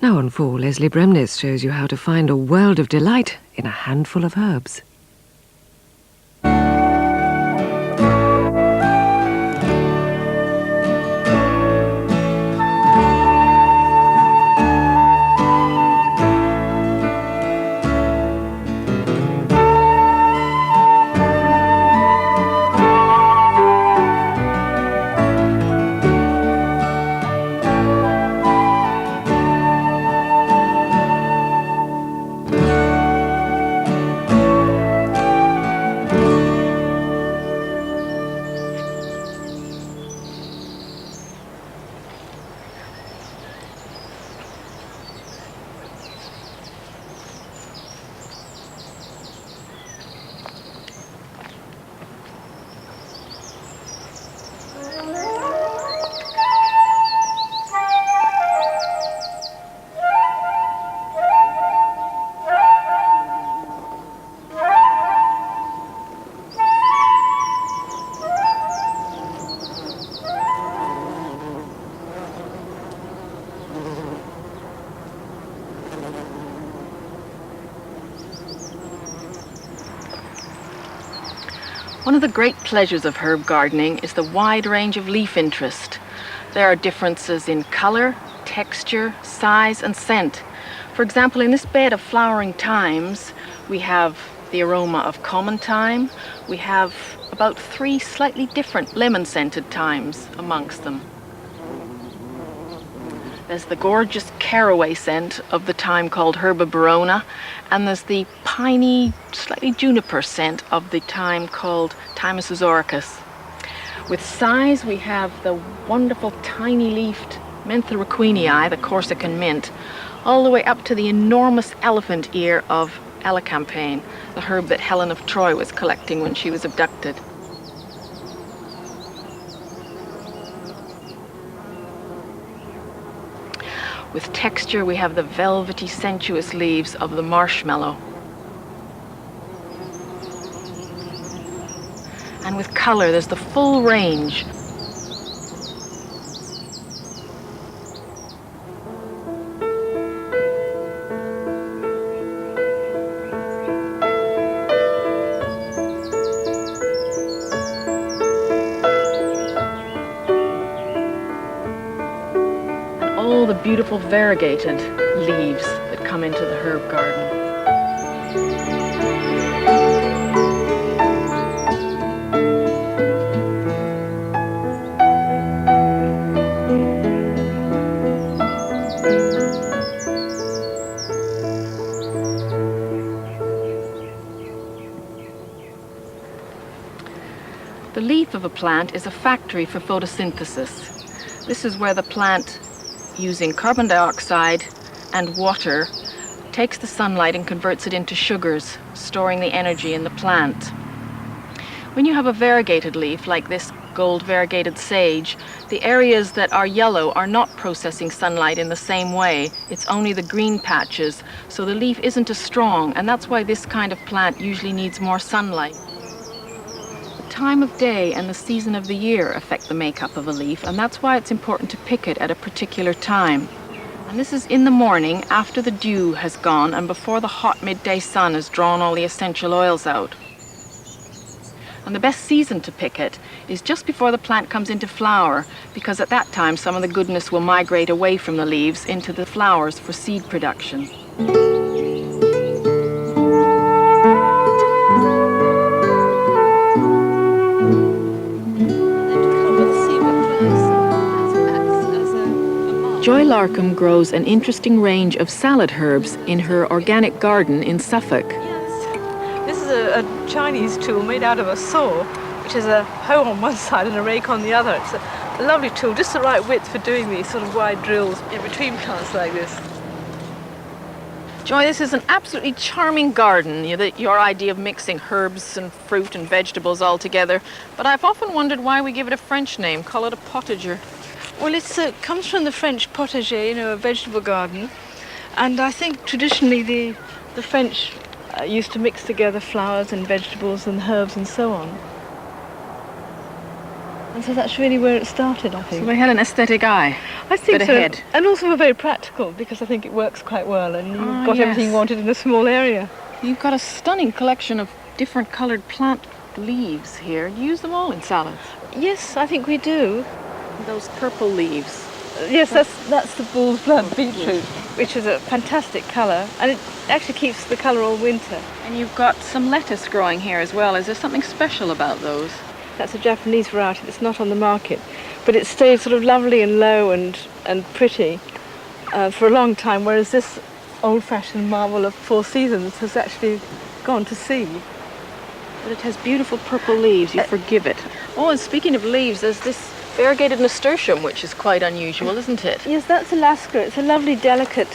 Now on 4, Leslie Bremnes shows you how to find a world of delight in a handful of herbs. One of the great pleasures of herb gardening is the wide range of leaf interest. There are differences in color, texture, size, and scent. For example, in this bed of flowering thymes, we have the aroma of common thyme. We have about 3 slightly different lemon-scented thymes amongst them. There's the gorgeous caraway scent of the thyme called Herba barona, and there's the piney, slightly juniper scent of the thyme called Thymus azoricus. With size, we have the wonderful tiny-leafed Mentha requeenii, the Corsican mint, all the way up to the enormous elephant ear of elecampane, the herb that Helen of Troy was collecting when she was abducted. With texture, we have the velvety, sensuous leaves of the marshmallow. And with color, there's the full range. All the beautiful variegated leaves that come into the herb garden. The leaf of a plant is a factory for photosynthesis. This is where the plant, using carbon dioxide and water, takes the sunlight and converts it into sugars, storing the energy in the plant. When you have a variegated leaf, like this gold variegated sage, the areas that are yellow are not processing sunlight in the same way. It's only the green patches, so the leaf isn't as strong, and that's why this kind of plant usually needs more sunlight. The time of day and the season of the year affect the makeup of a leaf, and that's why it's important to pick it at a particular time. And this is in the morning, after the dew has gone and before the hot midday sun has drawn all the essential oils out. And the best season to pick it is just before the plant comes into flower, because at that time some of the goodness will migrate away from the leaves into the flowers for seed production. Joy Larkham grows an interesting range of salad herbs in her organic garden in Suffolk. Yes. This is a Chinese tool made out of a saw, which has a hoe on one side and a rake on the other. It's a lovely tool, just the right width for doing these sort of wide drills in between plants like this. Joy, this is an absolutely charming garden, your idea of mixing herbs and fruit and vegetables all together. But I've often wondered why we give it a French name, call it a potager. Well, it comes from the French potager, a vegetable garden. And I think traditionally the French used to mix together flowers and vegetables and herbs and so on. And so that's really where it started, I So think. they had an aesthetic eye. I think bit so. ahead. And also very practical, because I think it works quite well and you've got everything you yes. wanted in a small area. You've got a stunning collection of different coloured plant leaves here. Do you use them all in salads? Yes, I think we do. Those purple leaves. Yes, that's the bull's blood beetroot, which is a fantastic colour, and it actually keeps the colour all winter. And you've got some lettuce growing here as well. Is there something special about those? That's a Japanese variety that's not on the market, but it stays sort of lovely and low and pretty for a long time, whereas this old-fashioned marvel of 4 seasons has actually gone to seed. But it has beautiful purple leaves. You forgive it. Oh, and speaking of leaves, there's this variegated nasturtium, which is quite unusual, isn't it? Yes, that's Alaska. It's a lovely, delicate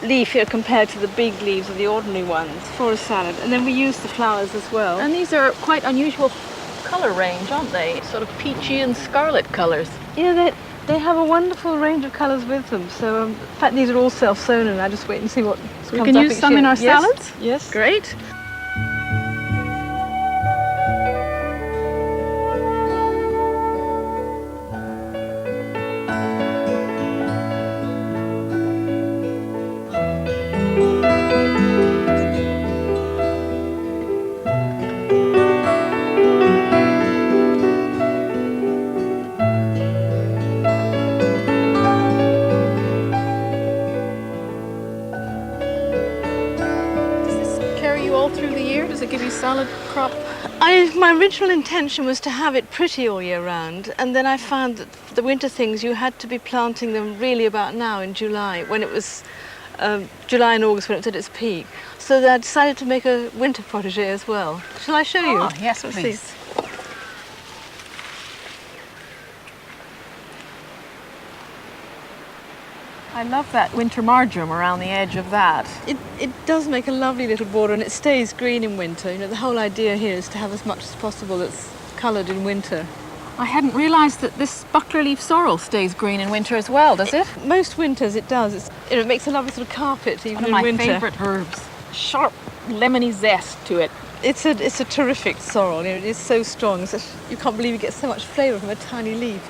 leaf here compared to the big leaves of the ordinary ones for a salad. And then we use the flowers as well. And these are quite unusual colour range, aren't they? Sort of peachy and scarlet colours. Yeah, they have a wonderful range of colours with them. So, in fact, these are all self-sown, and I just wait and see what comes We up can use each some year. in our Yes, salads? Yes. Great. Through the year? Does it give you salad crop? My original intention was to have it pretty all year round, and then I found that for the winter things you had to be planting them really about now in July, when it was July and August when it was at its peak. So I decided to make a winter protégé as well. Shall I show you? Oh, yes, Let's please. see. I love that winter marjoram around the edge of that. It does make a lovely little border, and it stays green in winter. You know, the whole idea here is to have as much as possible that's coloured in winter. I hadn't realised that this buckler leaf sorrel stays green in winter as well, does it? Most winters it does. It makes a lovely sort of carpet even One of in my winter. favourite herbs. Sharp, lemony zest to it. It's a terrific sorrel. You know, it is so strong. You can't believe you get so much flavour from a tiny leaf.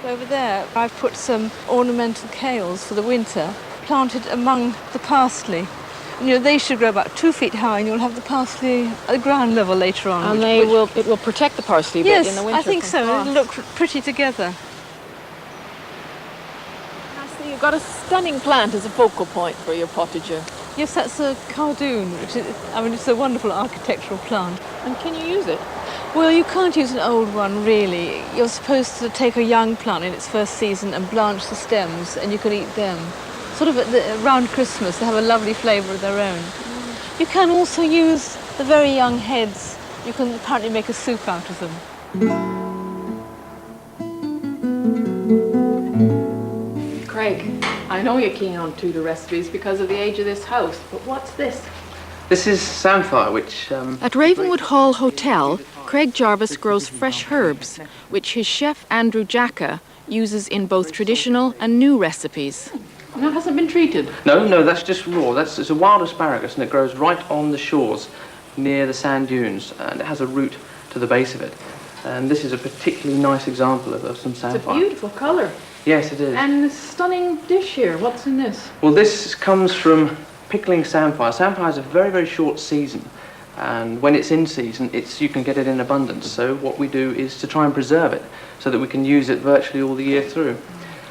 Over there, I've put some ornamental kales for the winter, planted among the parsley. And, you know, they should grow about 2 feet high, and you'll have the parsley at the ground level later on. And it will protect the parsley a bit in the winter. Yes, I think from so. frost. It'll look pretty together. I see you've got a stunning plant as a focal point for your potager. Yes, that's a cardoon, which is, I mean, it's a wonderful architectural plant. And can you use it? Well, you can't use an old one, really. You're supposed to take a young plant in its first season and blanch the stems, and you can eat them. Sort of around Christmas, they have a lovely flavour of their own. You can also use the very young heads. You can apparently make a soup out of them. Craig, I know you're keen on Tudor recipes because of the age of this house, but what's this? This is samphire, which... At Ravenwood Hall Hotel, Craig Jarvis grows fresh herbs, which his chef Andrew Jacka uses in both traditional and new recipes. And that hasn't been treated? No, that's just raw. It's a wild asparagus, and it grows right on the shores near the sand dunes, and it has a root to the base of it. And this is a particularly nice example of some samphire. It's a beautiful colour. Yes, it is. And this stunning dish here, what's in this? Well, this comes from pickling samphire. Samphire has a very, very short season, and when it's in season, you can get it in abundance. So what we do is to try and preserve it so that we can use it virtually all the year through.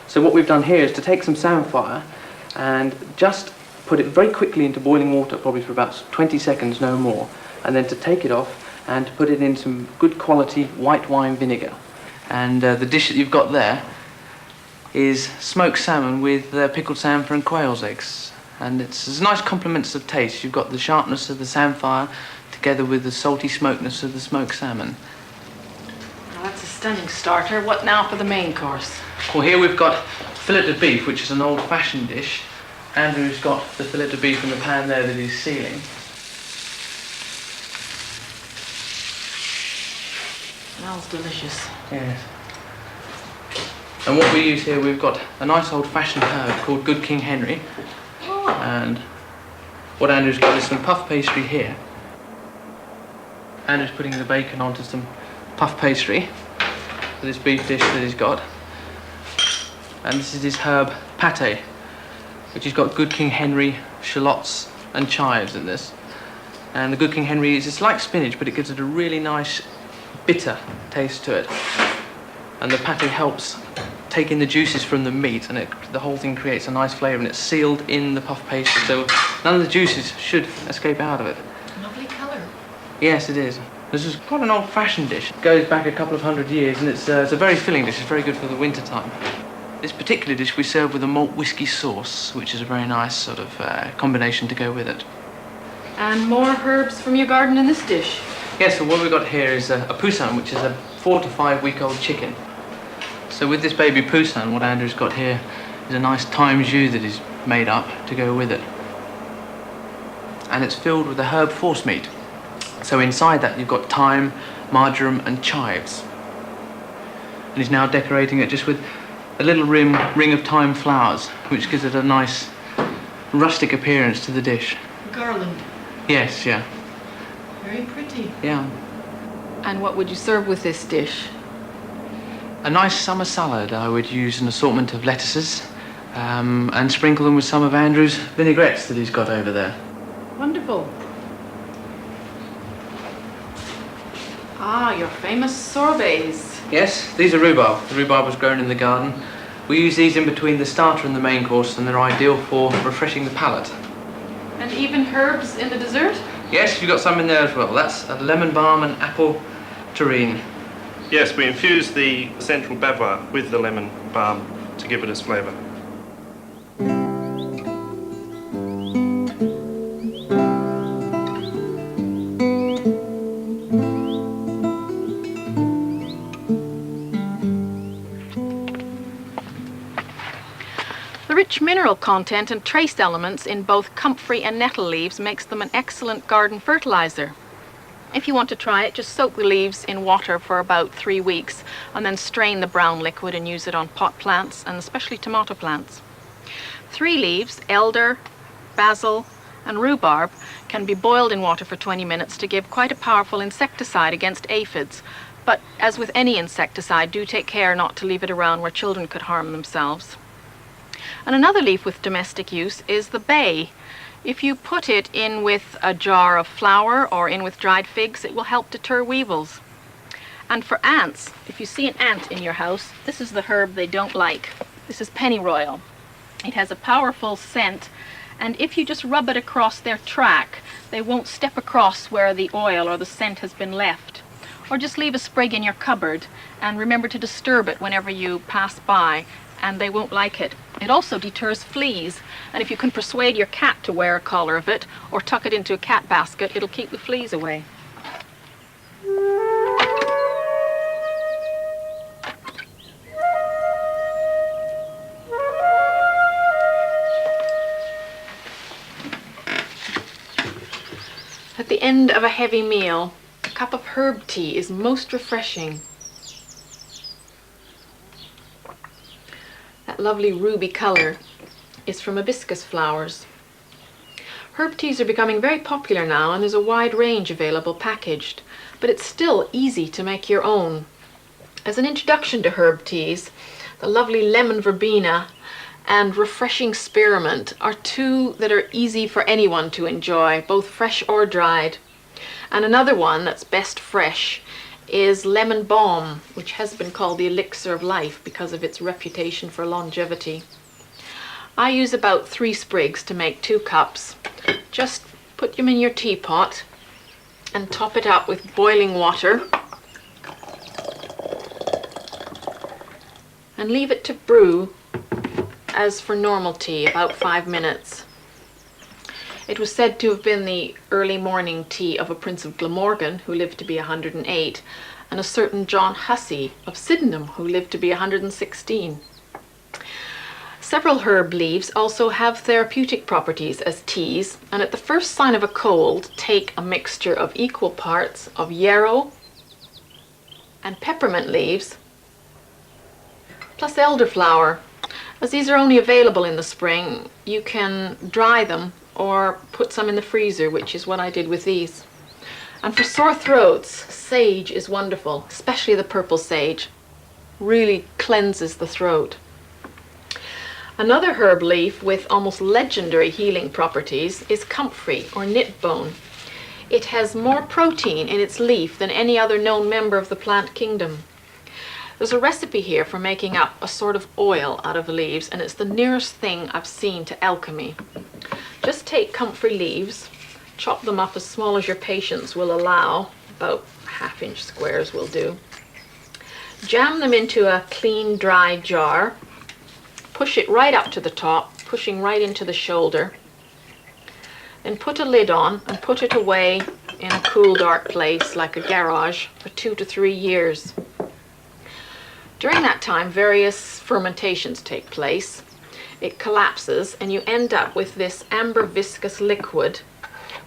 So what we've done here is to take some samphire and just put it very quickly into boiling water, probably for about 20 seconds, no more, and then to take it off and to put it in some good quality white wine vinegar. And the dish that you've got there is smoked salmon with pickled samphire and quail's eggs. And it's nice complements of taste. You've got the sharpness of the samphire together with the salty smokiness of the smoked salmon. Well, that's a stunning starter. What now for the main course? Well, here we've got fillet of beef, which is an old-fashioned dish. Andrew's got the fillet of beef in the pan there that he's sealing. Smells delicious. Yes. And what we use here, we've got a nice old-fashioned herb called Good King Henry. And what Andrew's got is some puff pastry here. Andrew's putting the bacon onto some puff pastry. for this beef dish that he's got. And this is his herb pate, which has got Good King Henry, shallots and chives in this. And the Good King Henry is, it's like spinach, but it gives it a really nice bitter taste to it. And the pate helps take in the juices from the meat, and the whole thing creates a nice flavour, and it's sealed in the puff pastry, so none of the juices should escape out of it. Lovely colour. Yes, it is. This is quite an old-fashioned dish. It goes back a couple of hundred years, and it's a very filling dish. It's very good for the winter time. This particular dish we serve with a malt whiskey sauce, which is a very nice sort of combination to go with it. And more herbs from your garden in this dish. Yes, so what we've got here is a poussin, which is a 4 to 5 week old chicken. So with this baby poussin, what Andrew's got here is a nice thyme jus that he's made up to go with it. And it's filled with a herb forcemeat. So inside that you've got thyme, marjoram and chives. And he's now decorating it just with a little ring of thyme flowers, which gives it a nice rustic appearance to the dish. Garland. Yes, yeah. Very pretty. Yeah. And what would you serve with this dish? A nice summer salad. I would use an assortment of lettuces and sprinkle them with some of Andrew's vinaigrettes that he's got over there. Wonderful. Ah, your famous sorbets. Yes, these are rhubarb. The rhubarb was grown in the garden. We use these in between the starter and the main course, and they're ideal for refreshing the palate. And even herbs in the dessert? Yes, you've got some in there as well. That's a lemon balm and apple terrine. Yes, we infuse the central bavarois with the lemon balm to give it its flavour. The rich mineral content and trace elements in both comfrey and nettle leaves makes them an excellent garden fertilizer. If you want to try it, just soak the leaves in water for about 3 weeks and then strain the brown liquid and use it on pot plants and especially tomato plants. 3 leaves, elder, basil and rhubarb, can be boiled in water for 20 minutes to give quite a powerful insecticide against aphids. But as with any insecticide, do take care not to leave it around where children could harm themselves. And another leaf with domestic use is the bay. If you put it in with a jar of flour or in with dried figs, it will help deter weevils. And for ants, if you see an ant in your house, this is the herb they don't like. This is pennyroyal. It has a powerful scent, and if you just rub it across their track, they won't step across where the oil or the scent has been left. Or just leave a sprig in your cupboard and remember to disturb it whenever you pass by, and they won't like it. It also deters fleas, and if you can persuade your cat to wear a collar of it or tuck it into a cat basket, it'll keep the fleas away. At the end of a heavy meal, a cup of herb tea is most refreshing. That lovely ruby color is from hibiscus flowers. Herb teas are becoming very popular now, and there's a wide range available packaged, but it's still easy to make your own. As an introduction to herb teas, the lovely lemon verbena and refreshing spearmint are 2 that are easy for anyone to enjoy, both fresh or dried. And another one that's best fresh is lemon balm, which has been called the elixir of life because of its reputation for longevity. I use about 3 sprigs to make 2 cups. Just put them in your teapot and top it up with boiling water and leave it to brew as for normal tea, about 5 minutes. It was said to have been the early morning tea of a Prince of Glamorgan, who lived to be 108, and a certain John Hussey of Sydenham, who lived to be 116. Several herb leaves also have therapeutic properties as teas, and at the first sign of a cold, take a mixture of equal parts of yarrow and peppermint leaves, plus elderflower. As these are only available in the spring, you can dry them or put some in the freezer, which is what I did with these. And for sore throats, sage is wonderful, especially the purple sage. really cleanses the throat. Another herb leaf with almost legendary healing properties is comfrey or knitbone. It has more protein in its leaf than any other known member of the plant kingdom. There's a recipe here for making up a sort of oil out of the leaves, and it's the nearest thing I've seen to alchemy. Just take comfrey leaves, chop them up as small as your patience will allow, about half-inch squares will do. Jam them into a clean, dry jar. Push it right up to the top, pushing right into the shoulder. Then put a lid on and put it away in a cool, dark place like a garage for 2 to 3 years. During that time, various fermentations take place. It collapses and you end up with this amber viscous liquid,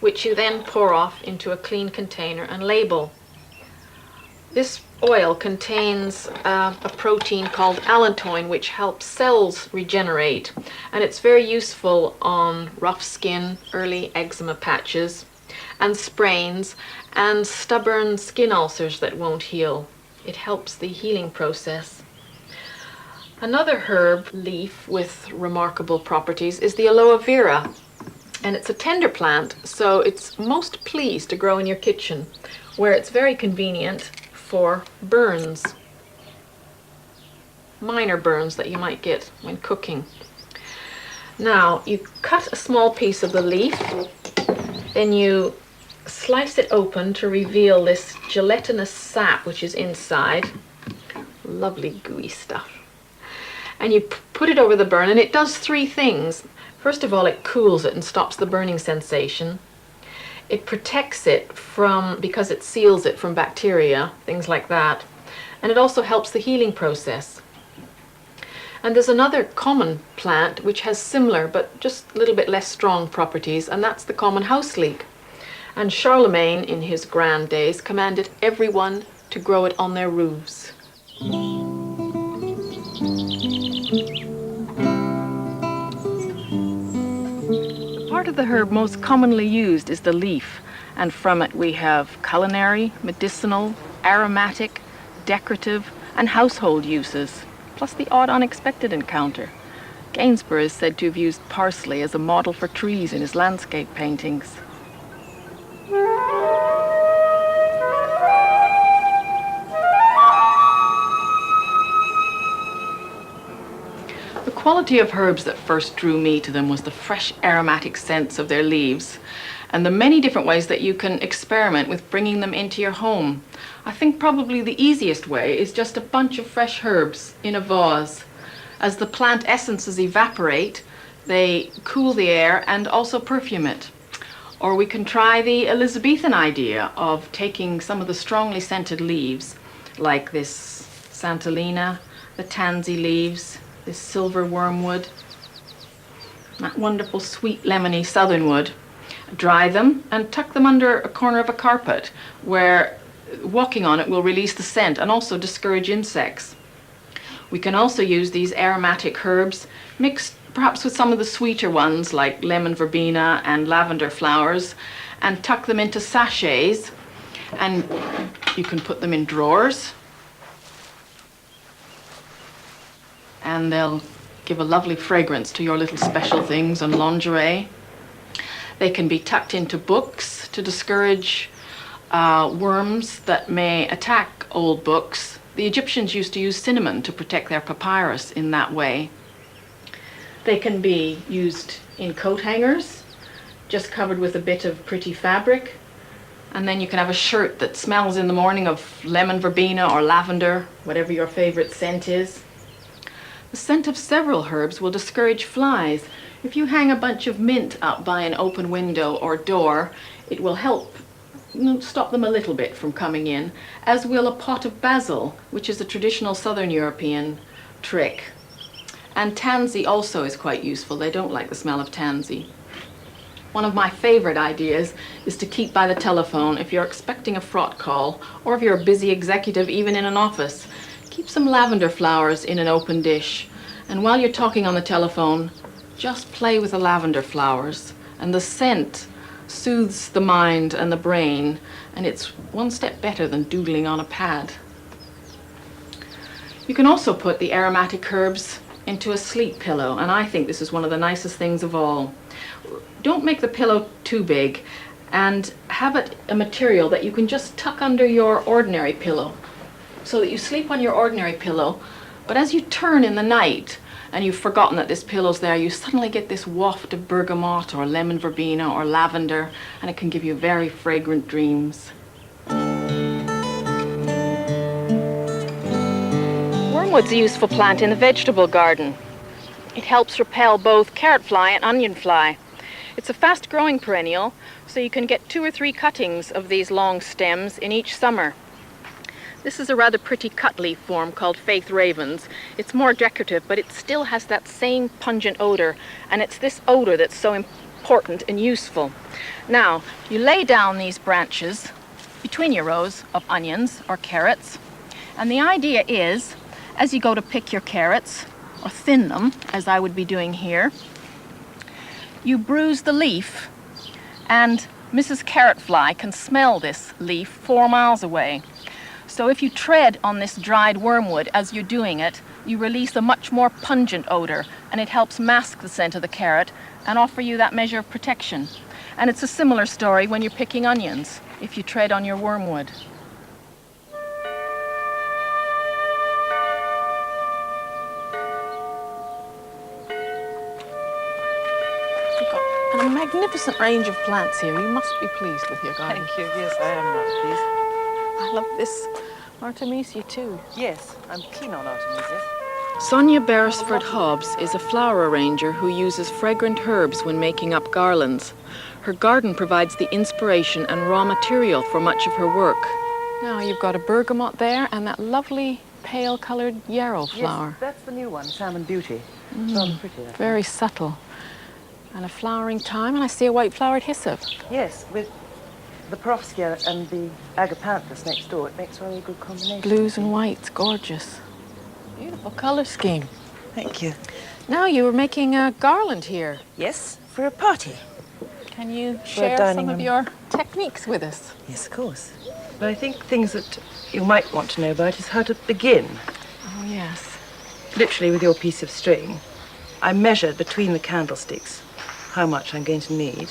which you then pour off into a clean container and label. This oil contains a protein called allantoin, which helps cells regenerate, and it's very useful on rough skin, early eczema patches, and sprains, and stubborn skin ulcers that won't heal. It helps the healing process. Another herb leaf with remarkable properties is the aloe vera, and it's a tender plant, so it's most pleased to grow in your kitchen, where it's very convenient for burns, minor burns that you might get when cooking. Now, you cut a small piece of the leaf, then you slice it open to reveal this gelatinous sap which is inside. Lovely gooey stuff. And you put it over the burn, and it does 3 things. First of all, it cools it and stops the burning sensation. It protects it because it seals it from bacteria, things like that. And it also helps the healing process. And there's another common plant which has similar but just a little bit less strong properties, and that's the common house leek. And Charlemagne, in his grand days, commanded everyone to grow it on their roofs. Part of the herb most commonly used is the leaf, and from it we have culinary, medicinal, aromatic, decorative, and household uses, plus the odd unexpected encounter. Gainsborough is said to have used parsley as a model for trees in his landscape paintings. The quality of herbs that first drew me to them was the fresh aromatic scents of their leaves and the many different ways that you can experiment with bringing them into your home. I think probably the easiest way is just a bunch of fresh herbs in a vase. As the plant essences evaporate, they cool the air and also perfume it. Or we can try the Elizabethan idea of taking some of the strongly scented leaves, like this Santolina, the tansy leaves, this silver wormwood, that wonderful sweet lemony southernwood. Dry them and tuck them under a corner of a carpet where walking on it will release the scent and also discourage insects. We can also use these aromatic herbs mixed perhaps with some of the sweeter ones like lemon verbena and lavender flowers, and tuck them into sachets, and you can put them in drawers and they'll give a lovely fragrance to your little special things and lingerie. They can be tucked into books to discourage worms that may attack old books. The Egyptians used to use cinnamon to protect their papyrus in that way. They can be used in coat hangers, just covered with a bit of pretty fabric, and then you can have a shirt that smells in the morning of lemon verbena or lavender, whatever your favorite scent is. The scent of several herbs will discourage flies. If you hang a bunch of mint up by an open window or door, it will help stop them a little bit from coming in, as will a pot of basil, which is a traditional Southern European trick. And tansy also is quite useful. They don't like the smell of tansy. One of my favorite ideas is to keep by the telephone if you're expecting a fraught call, or if you're a busy executive even in an office. Keep some lavender flowers in an open dish, and while you're talking on the telephone, just play with the lavender flowers, and the scent soothes the mind and the brain, and it's one step better than doodling on a pad. You can also put the aromatic herbs into a sleep pillow, and I think this is one of the nicest things of all. Don't make the pillow too big, and have it a material that you can just tuck under your ordinary pillow, so that you sleep on your ordinary pillow, but as you turn in the night and you've forgotten that this pillow's there, you suddenly get this waft of bergamot or lemon verbena or lavender, and it can give you very fragrant dreams. Wormwood's a useful plant in the vegetable garden. It helps repel both carrot fly and onion fly. It's a fast-growing perennial, so you can get 2 or 3 cuttings of these long stems in each summer. This is a rather pretty cut leaf form called Faith Ravens. It's more decorative, but it still has that same pungent odor, and it's this odor that's so important and useful. Now, you lay down these branches between your rows of onions or carrots, and the idea is, as you go to pick your carrots, or thin them, as I would be doing here, you bruise the leaf, and Mrs. Carrot Fly can smell this leaf 4 miles away. So if you tread on this dried wormwood as you're doing it, you release a much more pungent odor, and it helps mask the scent of the carrot and offer you that measure of protection. And it's a similar story when you're picking onions, if you tread on your wormwood. You've got a magnificent range of plants here. You must be pleased with your garden. Thank you. Yes, I am rather pleased. I love this Artemisia too. Yes, I'm keen on Artemisia. Sonia Beresford Hobbs is a flower arranger who uses fragrant herbs when making up garlands. Her garden provides the inspiration and raw material for much of her work. Now you've got a bergamot there and that lovely pale-coloured yarrow flower. Yes, that's the new one, Salmon Beauty. Rather pretty, that Very subtle. And a flowering thyme, and I see a white-flowered hyssop. Yes, with the Perovskia and the Agapanthus next door, it makes a really good combination. Blues and whites, gorgeous. Beautiful colour scheme. Thank you. Now you were making a garland here. Yes, for a party. Can you For a share dining some of room. your techniques with us? Yes, of course. But I think things that you might want to know about is how to begin. Oh, yes. Literally with your piece of string. I measured between the candlesticks how much I'm going to need.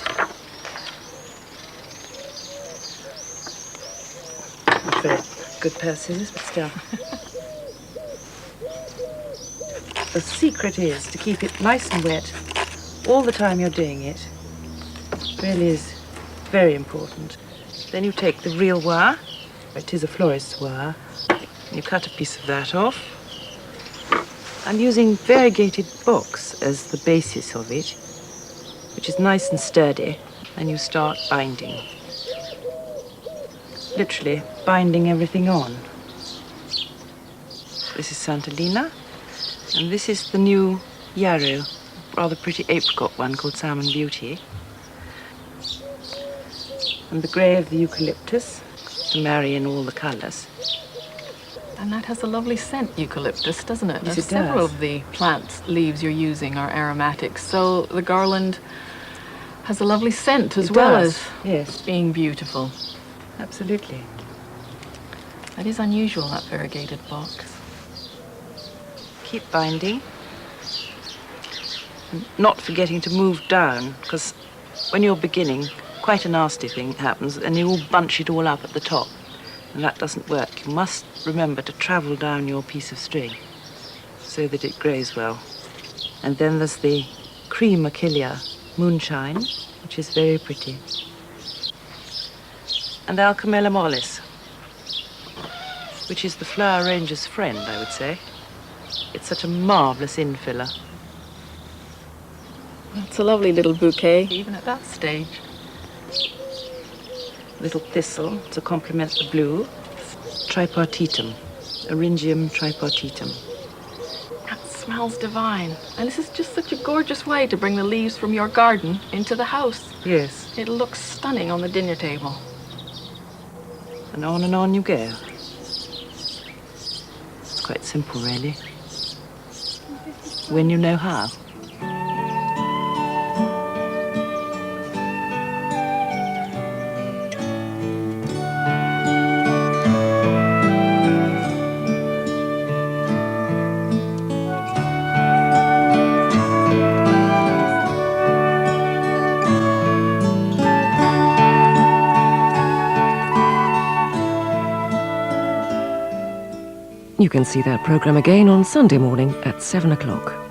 Not a very good pair of scissors, but still. The secret is to keep it nice and wet all the time you're doing it. Really is very important. Then you take the real wire. It is a florist's wire. And you cut a piece of that off. I'm using variegated box as the basis of it, which is nice and sturdy, and you start binding. Literally binding everything on. This is Sant'Elena, and this is the new yarrow, rather pretty apricot one called Salmon Beauty. And the grey of the eucalyptus, to marry in all the colours. And that has a lovely scent, eucalyptus, doesn't it? Yes, There's it several does. of the plants leaves you're using are aromatic, so the garland has a lovely scent as It well does, as yes, being beautiful. absolutely. That is unusual, that variegated box. Keep binding. And not forgetting to move down, because when you're beginning, quite a nasty thing happens, and you all bunch it all up at the top. And that doesn't work. You must remember to travel down your piece of string so that it grows well. And then there's the cream achillea moonshine, which is very pretty. And Alchemella mollis, which is the flower ranger's friend, I would say. It's such a marvellous infiller. It's a lovely little bouquet, even at that stage. Little thistle to complement the blue. Tripartitum, Eryngium tripartitum. That smells divine. And this is just such a gorgeous way to bring the leaves from your garden into the house. Yes, It looks stunning on the dinner table. and on you go. It's quite simple, really, when you know how. can see that program again on Sunday morning at 7 o'clock.